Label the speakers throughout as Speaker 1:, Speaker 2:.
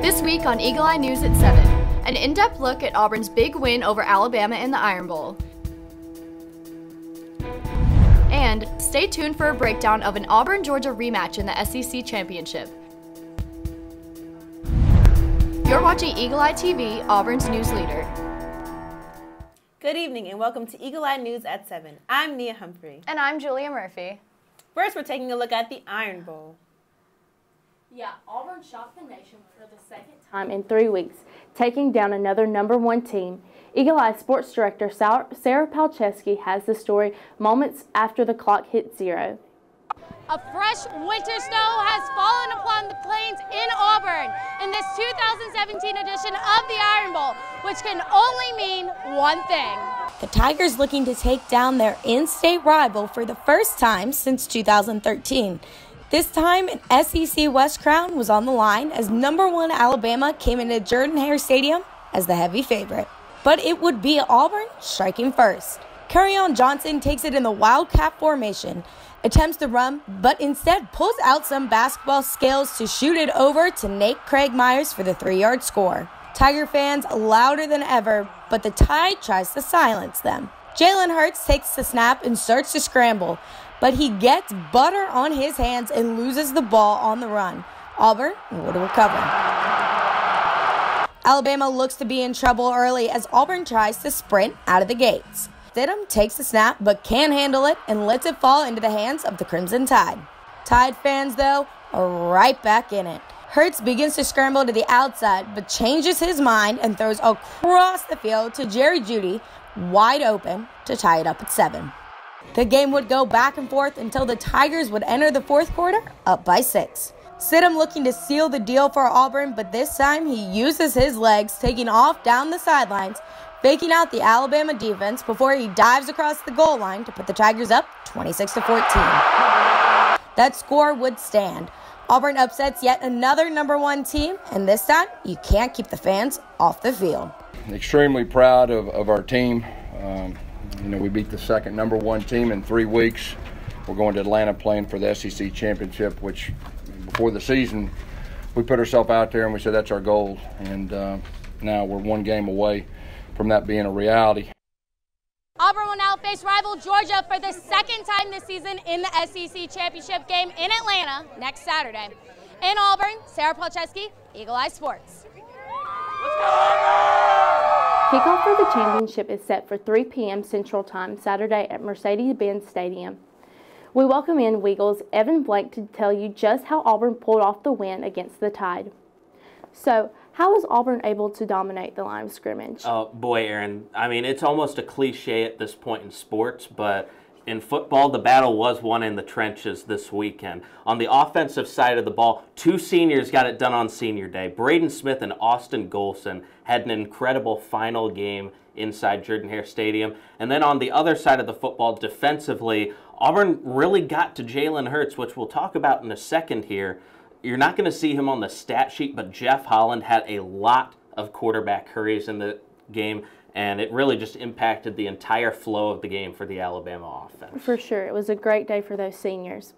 Speaker 1: This week on Eagle Eye News at 7, an in-depth look at Auburn's big win over Alabama in the Iron Bowl. And stay tuned for a breakdown of an Auburn-Georgia rematch in the SEC Championship. You're watching Eagle Eye TV, Auburn's news leader.
Speaker 2: Good evening and welcome to Eagle Eye News at 7. I'm Nia Humphrey.
Speaker 1: And I'm Julia Murphy.
Speaker 2: First, we're taking a look at the Iron Bowl.
Speaker 3: Yeah, Auburn shocked the nation for the second time in 3 weeks, taking down another #1 team. Eagle Eye Sports Director Sarah Palczewski has the story moments after the clock hit zero.
Speaker 4: A fresh winter snow has fallen upon the plains in Auburn in this 2017 edition of the Iron Bowl, which can only mean one thing.
Speaker 5: The Tigers looking to take down their in-state rival for the first time since 2013. This time, an SEC West crown was on the line as #1 Alabama came into Jordan-Hare Stadium as the heavy favorite. But it would be Auburn striking first. Kerryon Johnson takes it in the Wildcat formation, attempts to run, but instead pulls out some basketball skills to shoot it over to Nate Craig Myers for the 3-yard score. Tiger fans louder than ever, but the Tide tries to silence them. Jalen Hurts takes the snap and starts to scramble, but he gets butter on his hands and loses the ball on the run. Auburn would recover. Alabama looks to be in trouble early as Auburn tries to sprint out of the gates. Stidham takes the snap but can't handle it and lets it fall into the hands of the Crimson Tide. Tide fans, though, are right back in it. Hurts begins to scramble to the outside but changes his mind and throws across the field to Jerry Jeudy, wide open, to tie it up at 7. The game would go back and forth until the Tigers would enter the fourth quarter up by 6. Stidham looking to seal the deal for Auburn, but this time he uses his legs, taking off down the sidelines, faking out the Alabama defense before he dives across the goal line to put the Tigers up 26-14. That score would stand. Auburn upsets yet another #1 team, and this time you can't keep the fans off the field.
Speaker 6: Extremely proud of our team. We beat the second #1 team in 3 weeks. We're going to Atlanta playing for the SEC Championship, which before the season we put ourselves out there and we said that's our goal. And now we're one game away from that being a reality.
Speaker 4: Auburn will now face rival Georgia for the second time this season in the SEC Championship game in Atlanta next Saturday. In Auburn, Sarah Palczewski, Eagle Eye Sports.
Speaker 3: Kickoff for the championship is set for 3 p.m. Central Time Saturday at Mercedes-Benz Stadium. We welcome in Weagle's Evan Blank to tell you just how Auburn pulled off the win against the Tide. So, how was Auburn able to dominate the line of scrimmage?
Speaker 7: Oh, boy, Aaron. I mean, it's almost a cliche at this point in sports, but in football, the battle was won in the trenches this weekend. On the offensive side of the ball, 2 seniors got it done on senior day. Braden Smith and Austin Golson had an incredible final game inside Jordan-Hare Stadium. And then on the other side of the football, defensively, Auburn really got to Jalen Hurts, which we'll talk about in a second here. You're not going to see him on the stat sheet, but Jeff Holland had a lot of quarterback hurries in the game, and it really just impacted the entire flow of the game for the Alabama offense.
Speaker 3: For sure. It was a great day for those seniors.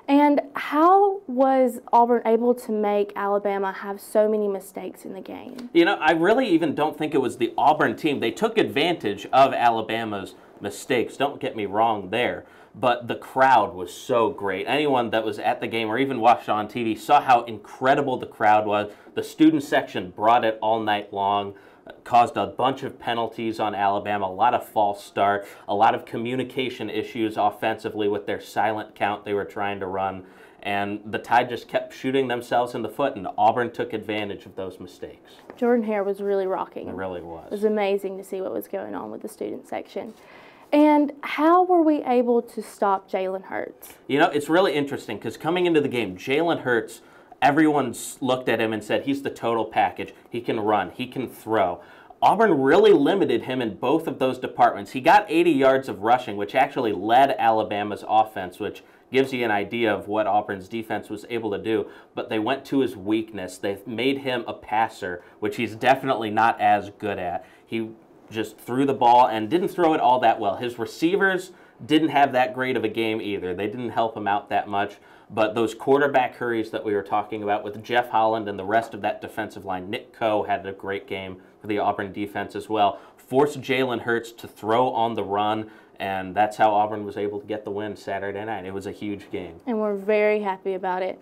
Speaker 3: And how was Auburn able to make Alabama have so many mistakes in the game?
Speaker 7: I really even don't think it was the Auburn team. They took advantage of Alabama's mistakes. Don't get me wrong there. But the crowd was so great. Anyone that was at the game or even watched on TV saw how incredible the crowd was. The student section brought it all night long, caused a bunch of penalties on Alabama, a lot of false start, a lot of communication issues offensively with their silent count they were trying to run. And the Tide just kept shooting themselves in the foot, and Auburn took advantage of those mistakes.
Speaker 3: Jordan-Hare was really rocking.
Speaker 7: It really was.
Speaker 3: It was amazing to see what was going on with the student section. And how were we able to stop Jalen Hurts?
Speaker 7: It's really interesting because coming into the game, Jalen Hurts, everyone's looked at him and said he's the total package. He can run. He can throw. Auburn really limited him in both of those departments. He got 80 yards of rushing, which actually led Alabama's offense, which gives you an idea of what Auburn's defense was able to do. But they went to his weakness. They made him a passer, which he's definitely not as good at. He just threw the ball and didn't throw it all that well. His receivers didn't have that great of a game either. They didn't help him out that much. But those quarterback hurries that we were talking about with Jeff Holland and the rest of that defensive line, Nick Coe had a great game for the Auburn defense as well, forced Jalen Hurts to throw on the run, and that's how Auburn was able to get the win Saturday night. It was a huge game.
Speaker 3: And we're very happy about it.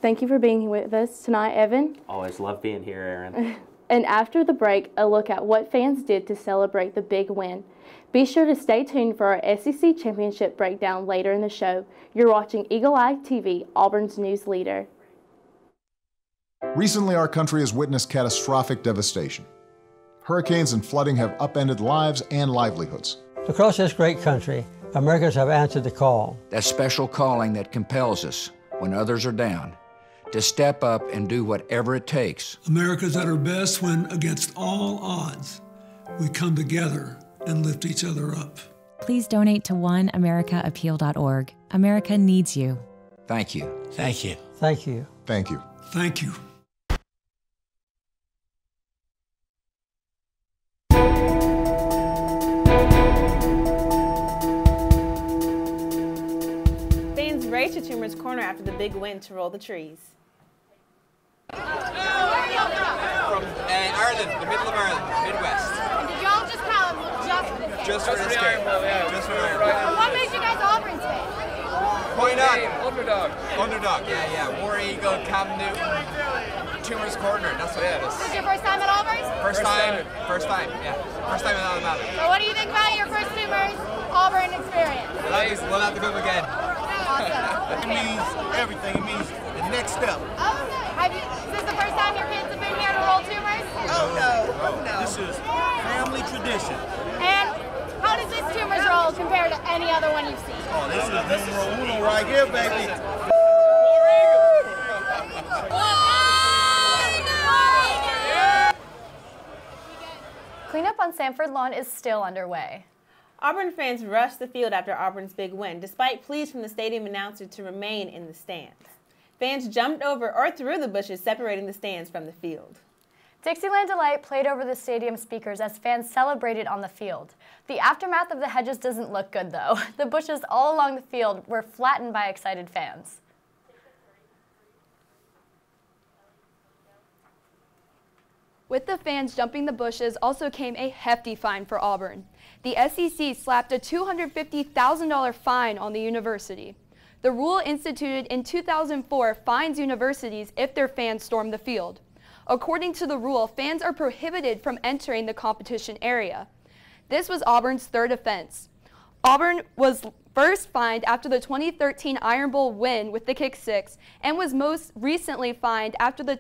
Speaker 3: Thank you for being with us tonight, Evan.
Speaker 7: Always love being here, Aaron.
Speaker 3: And after the break, a look at what fans did to celebrate the big win. Be sure to stay tuned for our SEC Championship breakdown later in the show. You're watching Eagle Eye TV, Auburn's news leader.
Speaker 8: Recently, our country has witnessed catastrophic devastation. Hurricanes and flooding have upended lives and livelihoods.
Speaker 9: Across this great country, Americans have answered the call.
Speaker 10: That special calling that compels us, when others are down, to step up and do whatever it takes.
Speaker 11: America's at our best when, against all odds, we come together and lift each other up.
Speaker 12: Please donate to oneamericaappeal.org. America needs you.
Speaker 10: Thank you.
Speaker 9: Thank you. Thank you.
Speaker 8: Thank you.
Speaker 11: Thank you.
Speaker 2: Fans raced to Tumor's Corner after the big win to roll the trees.
Speaker 13: From Ireland, the middle of Ireland, Midwest.
Speaker 4: And did y'all just come just for this game?
Speaker 13: Just for this game. Just for Ireland.
Speaker 4: And what made you guys Auburn's fans?
Speaker 13: Why not? Underdog. Underdog, yeah. War Eagle, Cam Newton, Tumor's Corner, that's what it is.
Speaker 4: This is your first time at Auburn?
Speaker 13: First time, yeah. First time in Alabama.
Speaker 4: So what do you think about your first Tumor's Auburn experience?
Speaker 13: Nice, we'll have to come again.
Speaker 4: Awesome.
Speaker 14: It means everything. It means the next step.
Speaker 4: Is this the first time your kids have been here to roll Tumors?
Speaker 14: Oh, no. This is family tradition.
Speaker 4: And how does this Tumors roll compare to any other one you've seen?
Speaker 14: Oh, this is numero uno right here, baby.
Speaker 1: Cleanup on Sanford Lawn is still underway.
Speaker 2: Auburn fans rushed the field after Auburn's big win, despite pleas from the stadium announcer to remain in the stands. Fans jumped over or through the bushes separating the stands from the field.
Speaker 1: Dixieland Delight played over the stadium speakers as fans celebrated on the field. The aftermath of the hedges doesn't look good, though. The bushes all along the field were flattened by excited fans.
Speaker 15: With the fans jumping the bushes also came a hefty fine for Auburn. The SEC slapped a $250,000 fine on the university. The rule instituted in 2004 fines universities if their fans storm the field. According to the rule, fans are prohibited from entering the competition area. This was Auburn's third offense. Auburn was first fined after the 2013 Iron Bowl win with the kick six and was most recently fined after the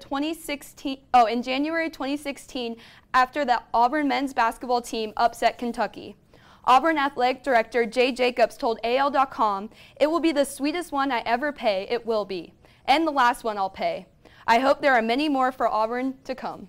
Speaker 15: in January 2016 after the Auburn men's basketball team upset Kentucky. Auburn Athletic Director Jay Jacobs told AL.com, "It will be the sweetest one I ever pay, it will be, and the last one I'll pay. I hope there are many more for Auburn to come."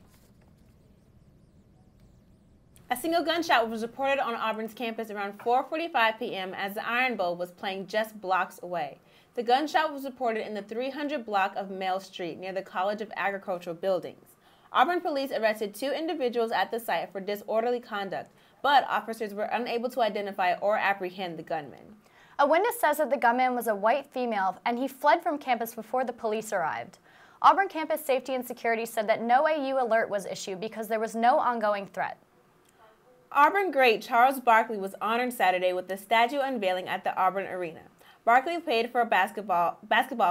Speaker 2: A single gunshot was reported on Auburn's campus around 4:45 p.m. as the Iron Bowl was playing just blocks away. The gunshot was reported in the 300 block of Mill Street near the College of Agricultural buildings. Auburn police arrested 2 individuals at the site for disorderly conduct, but officers were unable to identify or apprehend the gunman.
Speaker 1: A witness says that the gunman was a white female and he fled from campus before the police arrived. Auburn Campus Safety and Security said that no AU alert was issued because there was no ongoing threat.
Speaker 2: Auburn great Charles Barkley was honored Saturday with a statue unveiling at the Auburn Arena. Barkley played for basketball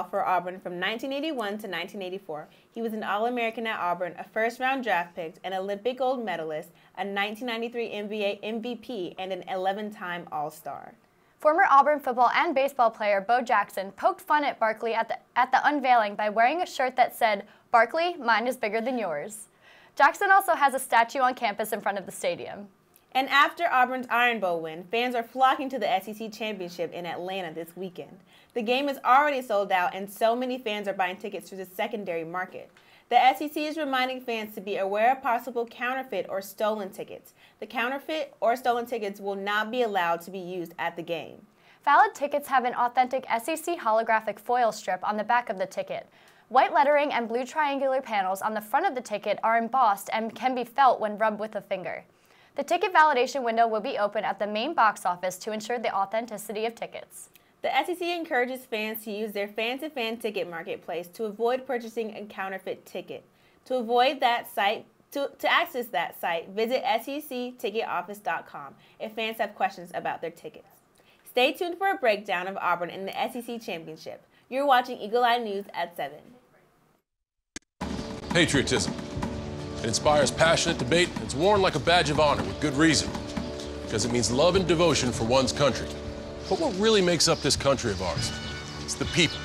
Speaker 2: for Auburn from 1981 to 1984. He was an All-American at Auburn, a first-round draft pick, an Olympic gold medalist, a 1993 NBA MVP, and an 11-time All-Star.
Speaker 1: Former Auburn football and baseball player Bo Jackson poked fun at Barkley at the unveiling by wearing a shirt that said, "Barkley, mine is bigger than yours." Jackson also has a statue on campus in front of the stadium.
Speaker 2: And after Auburn's Iron Bowl win, fans are flocking to the SEC Championship in Atlanta this weekend. The game is already sold out, and so many fans are buying tickets through the secondary market. The SEC is reminding fans to be aware of possible counterfeit or stolen tickets. The counterfeit or stolen tickets will not be allowed to be used at the game.
Speaker 1: Valid tickets have an authentic SEC holographic foil strip on the back of the ticket. White lettering and blue triangular panels on the front of the ticket are embossed and can be felt when rubbed with a finger. The ticket validation window will be open at the main box office to ensure the authenticity of tickets.
Speaker 2: The SEC encourages fans to use their fan-to-fan ticket marketplace to avoid purchasing a counterfeit ticket. To avoid that site, to access that site, visit secticketoffice.com if fans have questions about their tickets. Stay tuned for a breakdown of Auburn in the SEC Championship. You're watching Eagle Eye News at 7.
Speaker 16: Patriotism. It inspires passionate debate. It's worn like a badge of honor with good reason, because it means love and devotion for one's country. But what really makes up this country of ours? It's the people.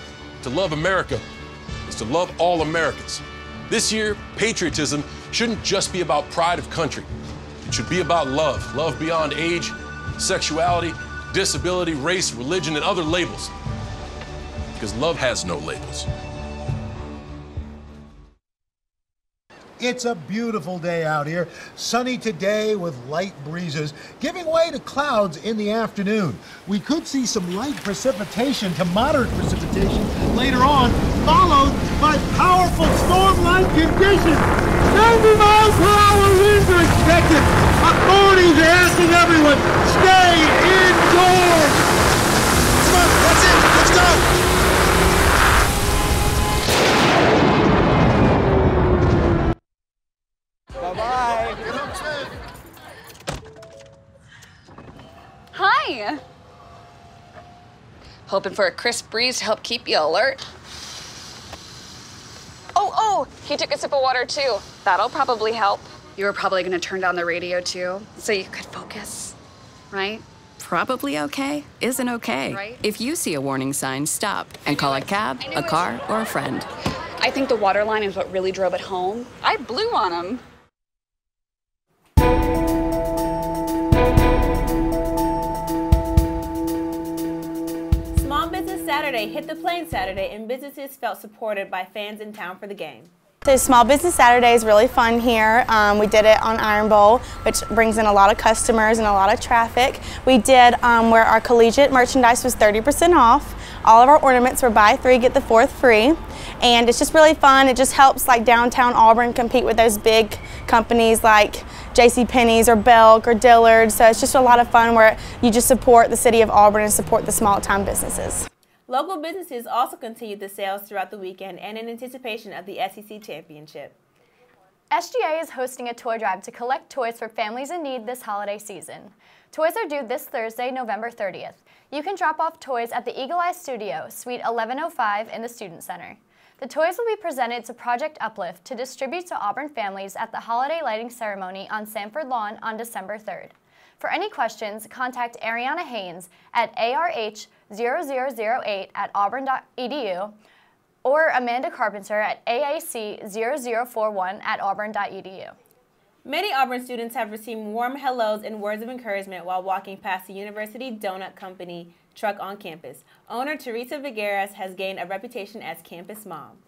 Speaker 16: To love America is to love all Americans. This year, patriotism shouldn't just be about pride of country. It should be about love. Love beyond age, sexuality, disability, race, religion, and other labels. Because love has no labels.
Speaker 17: It's a beautiful day out here. Sunny today with light breezes, giving way to clouds in the afternoon. We could see some light precipitation to moderate precipitation later on, followed by powerful storm-like conditions. 90 miles per hour winds are expected. Authorities are asking everyone, stay indoors. Come on, that's it. Let's go.
Speaker 18: Bye-bye.
Speaker 17: Get home safe.
Speaker 19: Hi. Hoping for a crisp breeze to help keep you alert. Oh, he took a sip of water too. That'll probably help. You were probably gonna turn down the radio too, so you could focus, right?
Speaker 20: Probably okay isn't okay.
Speaker 19: Right.
Speaker 20: If you see a warning sign, stop and call a cab, a car, or a friend.
Speaker 19: I think the water line is what really drove it home. I blew on him.
Speaker 2: Small Business Saturday hit the plane Saturday, and businesses felt supported by fans in town for the game.
Speaker 21: So Small Business Saturday is really fun here. We did it on Iron Bowl, which brings in a lot of customers and a lot of traffic. We did where our collegiate merchandise was 30% off. All of our ornaments were buy 3, get the 4th free. And it's just really fun. It just helps like downtown Auburn compete with those big companies like JCPenney's or Belk or Dillard. So it's just a lot of fun where you just support the city of Auburn and support the small town businesses.
Speaker 2: Local businesses also continued the sales throughout the weekend and in anticipation of the SEC Championship.
Speaker 1: SGA is hosting a toy drive to collect toys for families in need this holiday season. Toys are due this Thursday, November 30th. You can drop off toys at the Eagle Eye Studio, Suite 1105 in the Student Center. The toys will be presented to Project Uplift to distribute to Auburn families at the holiday lighting ceremony on Sanford Lawn on December 3rd. For any questions, contact Ariana Haynes at ARH0008@auburn.edu or Amanda Carpenter at AAC0041@auburn.edu.
Speaker 2: Many Auburn students have received warm hellos and words of encouragement while walking past the University Donut Company truck on campus. Owner Teresa Vigueras has gained a reputation as campus mom.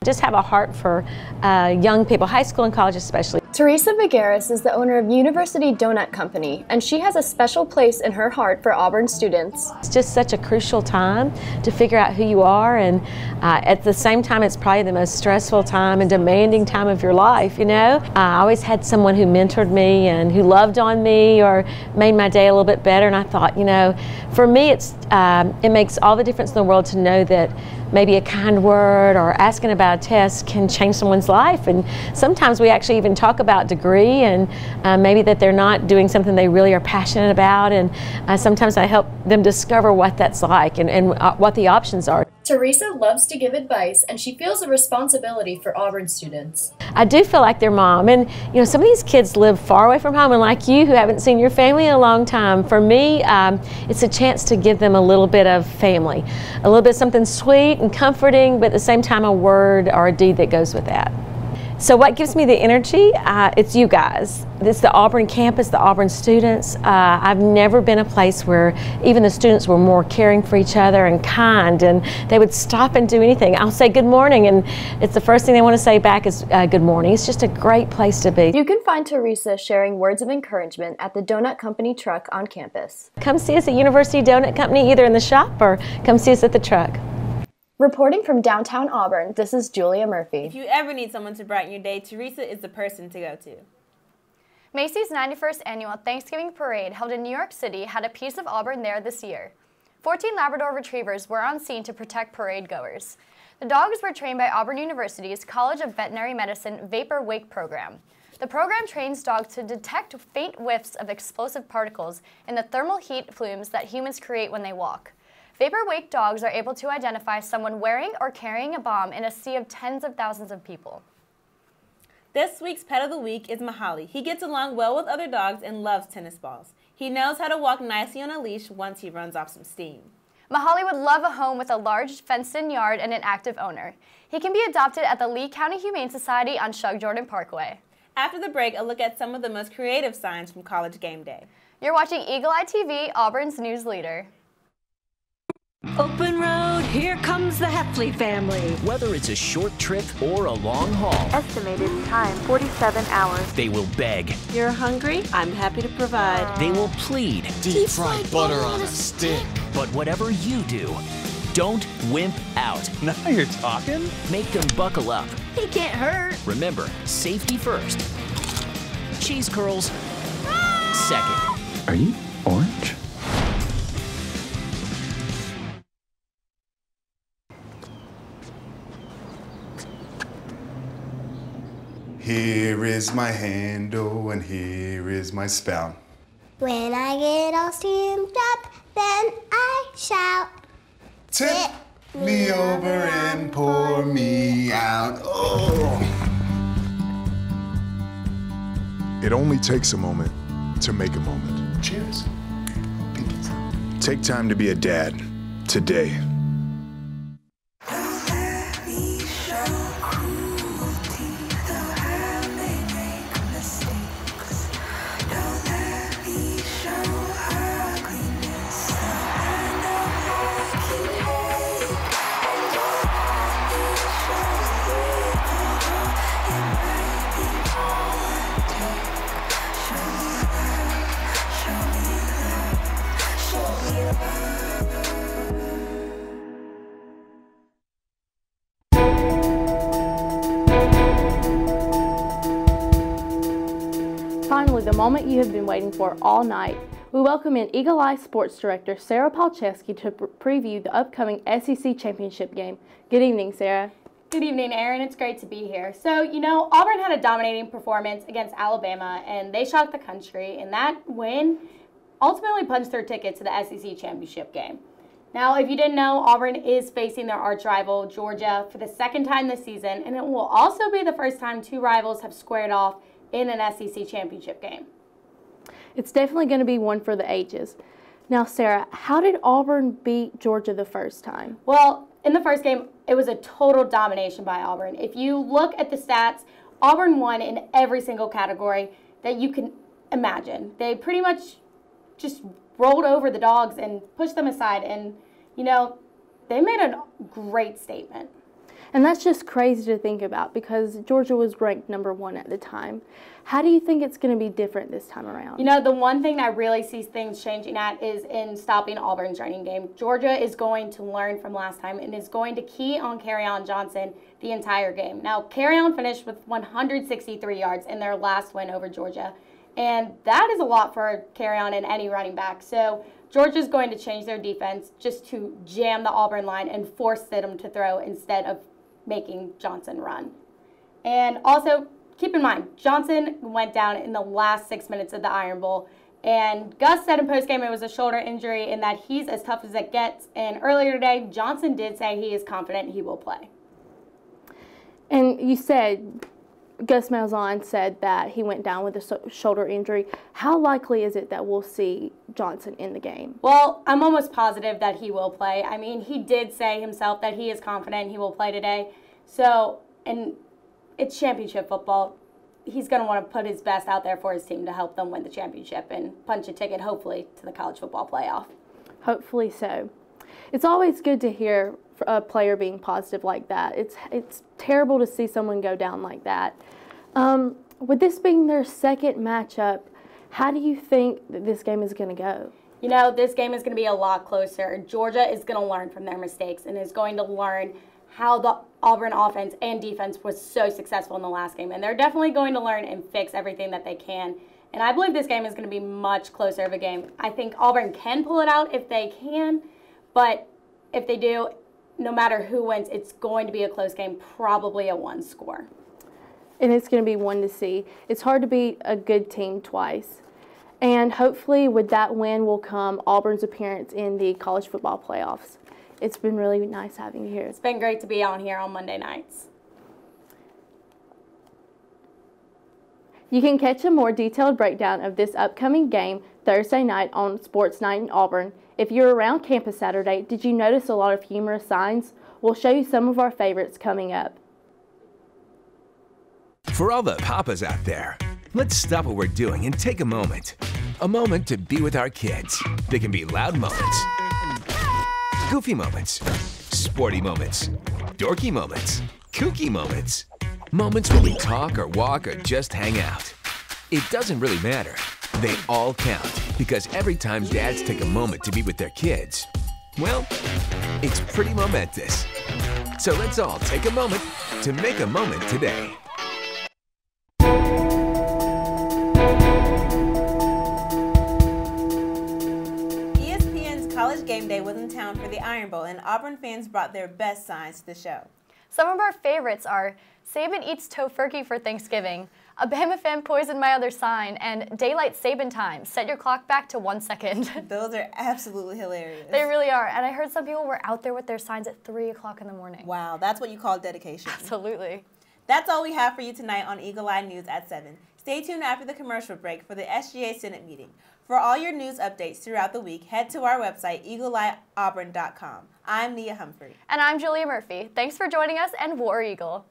Speaker 22: Just have a heart for young people, high school and college especially.
Speaker 1: Teresa Vigueras is the owner of University Donut Company, and she has a special place in her heart for Auburn students.
Speaker 22: It's just such a crucial time to figure out who you are, and at the same time it's probably the most stressful time and demanding time of your life, you know. I always had someone who mentored me and who loved on me or made my day a little bit better, and I thought, you know, for me it makes all the difference in the world to know that maybe a kind word or asking about a test can change someone's life. And sometimes we actually even talk about degree and maybe that they're not doing something they really are passionate about, and sometimes I help them discover what that's like and what the options are.
Speaker 1: Teresa loves to give advice, and she feels a responsibility for Auburn students.
Speaker 22: I do feel like their mom, and you know, some of these kids live far away from home, and like you who haven't seen your family in a long time, for me it's a chance to give them a little bit of family, a little bit of something sweet and comforting, but at the same time a word or a deed that goes with that. So what gives me the energy? It's you guys. It's the Auburn campus, the Auburn students. I've never been a place where even the students were more caring for each other and kind, and they would stop and do anything. I'll say good morning, and it's the first thing they want to say back is good morning. It's just a great place to be.
Speaker 1: You can find Teresa sharing words of encouragement at the Donut Company truck on campus.
Speaker 22: Come see us at University Donut Company, either in the shop or come see us at the truck.
Speaker 1: Reporting from downtown Auburn, this is Julia Murphy.
Speaker 2: If you ever need someone to brighten your day, Teresa is the person to go to.
Speaker 1: Macy's 91st Annual Thanksgiving Parade held in New York City had a piece of Auburn there this year. 14 Labrador Retrievers were on scene to protect parade goers. The dogs were trained by Auburn University's College of Veterinary Medicine Vapor Wake program. The program trains dogs to detect faint whiffs of explosive particles in the thermal heat plumes that humans create when they walk. Vapor Wake dogs are able to identify someone wearing or carrying a bomb in a sea of tens of thousands of people.
Speaker 2: This week's Pet of the Week is Mahali. He gets along well with other dogs and loves tennis balls. He knows how to walk nicely on a leash once he runs off some steam.
Speaker 1: Mahali would love a home with a large fenced-in yard and an active owner. He can be adopted at the Lee County Humane Society on Shug Jordan Parkway.
Speaker 2: After the break, a look at some of the most creative signs from College Game Day.
Speaker 1: You're watching Eagle Eye TV, Auburn's news leader.
Speaker 5: Open road, here comes the Heffley family.
Speaker 18: Whether it's a short trip or a long haul.
Speaker 23: Estimated time, 47 hours.
Speaker 18: They will beg.
Speaker 5: You're hungry? I'm happy to provide.
Speaker 18: They will plead.
Speaker 24: Deep fried butter on a stick.
Speaker 18: But whatever you do, don't wimp out.
Speaker 24: Now you're talking.
Speaker 18: Make them buckle up.
Speaker 5: He can't hurt.
Speaker 18: Remember, safety first. Cheese curls second.
Speaker 24: Are you orange?
Speaker 25: Here is my handle and here is my spout.
Speaker 26: When I get all steamed up, then I shout.
Speaker 25: Tip me over and pour me out. Oh.
Speaker 8: It only takes a moment to make a moment.
Speaker 25: Cheers.
Speaker 8: Take time to be a dad today.
Speaker 3: Finally, the moment you have been waiting for all night, we welcome in Eagle Eye Sports Director Sarah Palczewski to preview the upcoming SEC Championship game. Good evening, Sarah.
Speaker 27: Good evening, Erin. It's great to be here. So, Auburn had a dominating performance against Alabama, and they shocked the country, and that win ultimately punched their ticket to the SEC Championship game. Now, if you didn't know, Auburn is facing their arch rival, Georgia, for the second time this season, and it will also be the first time two rivals have squared off in an SEC championship game.
Speaker 3: It's definitely going to be one for the ages. Now, Sarah, how did Auburn beat Georgia the first time?
Speaker 27: Well, in the first game, it was a total domination by Auburn. If you look at the stats, Auburn won in every single category that you can imagine. They pretty much just rolled over the dogs and pushed them aside, and, they made a great statement.
Speaker 3: And that's just crazy to think about because Georgia was ranked #1 at the time. How do you think it's going to be different this time around?
Speaker 27: The one thing that I really see things changing at is in stopping Auburn's running game. Georgia is going to learn from last time and is going to key on Kerryon Johnson the entire game. Now, Kerryon finished with 163 yards in their last win over Georgia, and that is a lot for Kerryon and any running back. So Georgia's going to change their defense just to jam the Auburn line and force them to throw instead of making Johnson run. And also, keep in mind, Johnson went down in the last 6 minutes of the Iron Bowl. And Gus said in postgame it was a shoulder injury and that he's as tough as it gets. And earlier today, Johnson did say he is confident he will play.
Speaker 3: And you said, Gus Malzahn said that he went down with a shoulder injury. How likely is it that we'll see Johnson in the game?
Speaker 27: Well, I'm almost positive that he will play. I mean, he did say himself that he is confident he will play today. So, and it's championship football. He's going to want to put his best out there for his team to help them win the championship and punch a ticket, hopefully, to the college football playoff.
Speaker 3: Hopefully so. It's always good to hear a player being positive like that. It's terrible to see someone go down like that. With this being their second matchup, how do you think that this game is going to go?
Speaker 27: This game is going to be a lot closer. Georgia is going to learn from their mistakes and is going to learn how the Auburn offense and defense was so successful in the last game. And they're definitely going to learn and fix everything that they can. And I believe this game is going to be much closer of a game. I think Auburn can pull it out if they can, But if they do, no matter who wins, it's going to be a close game, probably a 1 score.
Speaker 3: And it's going to be one to see. It's hard to beat a good team twice. And hopefully with that win will come Auburn's appearance in the college football playoffs. It's been really nice having you here.
Speaker 27: It's been great to be on here on Monday nights.
Speaker 3: You can catch a more detailed breakdown of this upcoming game Thursday night on Sports Night in Auburn. If you're around campus Saturday, did you notice a lot of humorous signs? We'll show you some of our favorites coming up.
Speaker 6: For all the papas out there, let's stop what we're doing and take a moment. A moment to be with our kids. They can be loud moments, goofy moments, sporty moments, dorky moments, kooky moments. Moments where we talk or walk or just hang out. It doesn't really matter. They all count because every time dads take a moment to be with their kids, well, it's pretty momentous. So let's all take a moment to make a moment today.
Speaker 2: ESPN's College Game Day was in town for the Iron Bowl, and Auburn fans brought their best signs to the show.
Speaker 1: Some of our favorites are Saban eats tofurkey for Thanksgiving, a Bama fan poisoned my other sign, and daylight Saban time. Set your clock back to 1 second.
Speaker 2: Those are absolutely hilarious.
Speaker 1: They really are. And I heard some people were out there with their signs at 3 o'clock in the morning.
Speaker 2: Wow, that's what you call dedication.
Speaker 1: Absolutely.
Speaker 2: That's all we have for you tonight on Eagle Eye News at 7. Stay tuned after the commercial break for the SGA Senate meeting. For all your news updates throughout the week, head to our website, eagleeyeauburn.com. I'm Nia Humphrey.
Speaker 1: And I'm Julia Murphy. Thanks for joining us, and War Eagle.